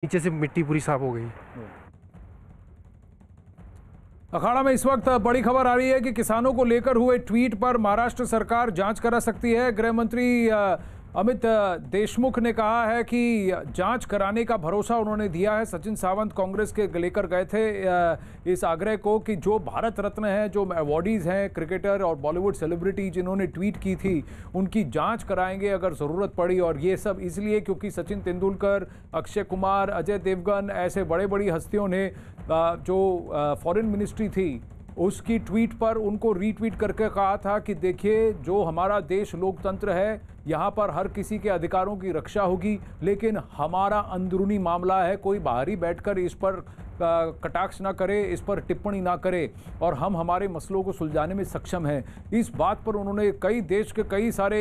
नीचे से मिट्टी पूरी साफ हो गई। अखाड़ा में इस वक्त बड़ी खबर आ रही है कि किसानों को लेकर हुए ट्वीट पर महाराष्ट्र सरकार जांच करा सकती है। गृह मंत्री अमित देशमुख ने कहा है कि जांच कराने का भरोसा उन्होंने दिया है। सचिन सावंत कांग्रेस के लेकर गए थे इस आग्रह को कि जो भारत रत्न है, जो अवॉर्डीज हैं, क्रिकेटर और बॉलीवुड सेलिब्रिटी जिन्होंने ट्वीट की थी, उनकी जांच कराएंगे अगर ज़रूरत पड़ी। और ये सब इसलिए क्योंकि सचिन तेंदुलकर, अक्षय कुमार, अजय देवगन ऐसे बड़ी बड़ी हस्तियों ने जो फॉरेन मिनिस्ट्री थी उसकी ट्वीट पर उनको रीट्वीट करके कहा था कि देखिए, जो हमारा देश लोकतंत्र है, यहाँ पर हर किसी के अधिकारों की रक्षा होगी, लेकिन हमारा अंदरूनी मामला है, कोई बाहरी बैठकर इस पर कटाक्ष ना करे, इस पर टिप्पणी ना करे, और हम हमारे मसलों को सुलझाने में सक्षम हैं। इस बात पर उन्होंने कई देश के कई सारे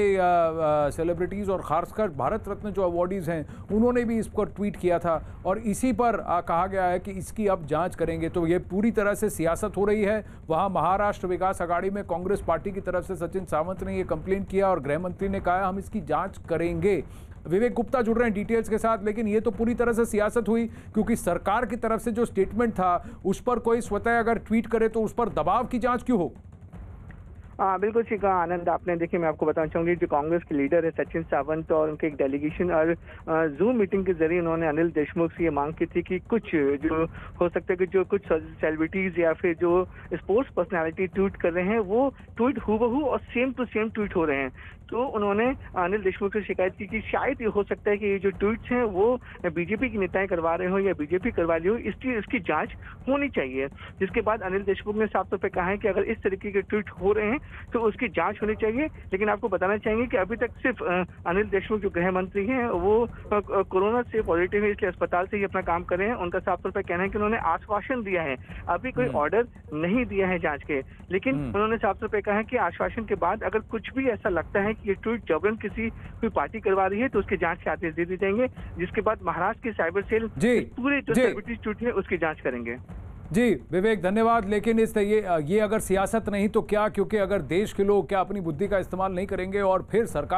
सेलिब्रिटीज़ और ख़ासकर भारत रत्न जो अवॉर्डीज़ हैं उन्होंने भी इस पर ट्वीट किया था, और इसी पर कहा गया है कि इसकी अब जांच करेंगे। तो ये पूरी तरह से सियासत हो रही है। वहाँ महाराष्ट्र विकास आघाड़ी में कांग्रेस पार्टी की तरफ से सचिन सावंत ने ये कंप्लेंट किया और गृह मंत्री ने कहा हम इसकी जांच करेंगे। विवेक गुप्ता जुड़ रहे हैं डिटेल्स के साथ, लेकिन ये तो पूरी तरह से सियासत हुई, क्योंकि सरकार की तरफ से जो स्टेटमेंट था उस पर कोई स्वतः अगर ट्वीट करे तो उस पर दबाव की जांच क्यों हो? बिल्कुल ठीक कहा आनंद आपने। देखिए, मैं आपको बताना चाहूंगी, जो कांग्रेस के लीडर है सचिन सावंत और उनके एक डेलीगेशन और जूम मीटिंग के जरिए उन्होंने अनिल देशमुख से ये मांग की थी कि कुछ जो हो सकता है कि जो कुछ सेलिब्रिटीज या फिर जो स्पोर्ट्स पर्सनालिटी ट्वीट कर रहे हैं वो ट्वीट हूबहू और सेम टू सेम ट्वीट हो रहे हैं। तो उन्होंने अनिल देशमुख से शिकायत की कि शायद ये हो सकता है कि ये जो ट्वीट्स हैं वो बीजेपी के नेताएं करवा रहे हो या बीजेपी करवा रही हो, इसकी जांच होनी चाहिए। जिसके बाद अनिल देशमुख ने साफ तौर पर कहा है कि अगर इस तरीके के ट्वीट हो रहे हैं तो उसकी जांच होनी चाहिए। लेकिन आपको बताना चाहेंगे कि अभी तक सिर्फ अनिल देशमुख जो गृह मंत्री हैं वो कोरोना से पॉजिटिव है, इसलिए अस्पताल से ही अपना काम कर रहे हैं। उनका साफ तौर पर कहना है कि उन्होंने आश्वासन दिया है, अभी कोई ऑर्डर नहीं दिया है जांच के, लेकिन उन्होंने साफ तौर पर कहा है कि आश्वासन के बाद अगर कुछ भी ऐसा लगता है कि ये ट्वीट जबरन किसी कोई पार्टी करवा रही है तो उसकी जांच के आदेश दे दी जाएंगे। जिसके बाद महाराष्ट्र के साइबर सेल पूरे जो सेलिब्रिटी ट्वीट है उसकी जांच करेंगे। जी विवेक, धन्यवाद। लेकिन ये अगर सियासत नहीं तो क्या? क्योंकि अगर देश के लोग क्या अपनी बुद्धि का इस्तेमाल नहीं करेंगे और फिर सरकार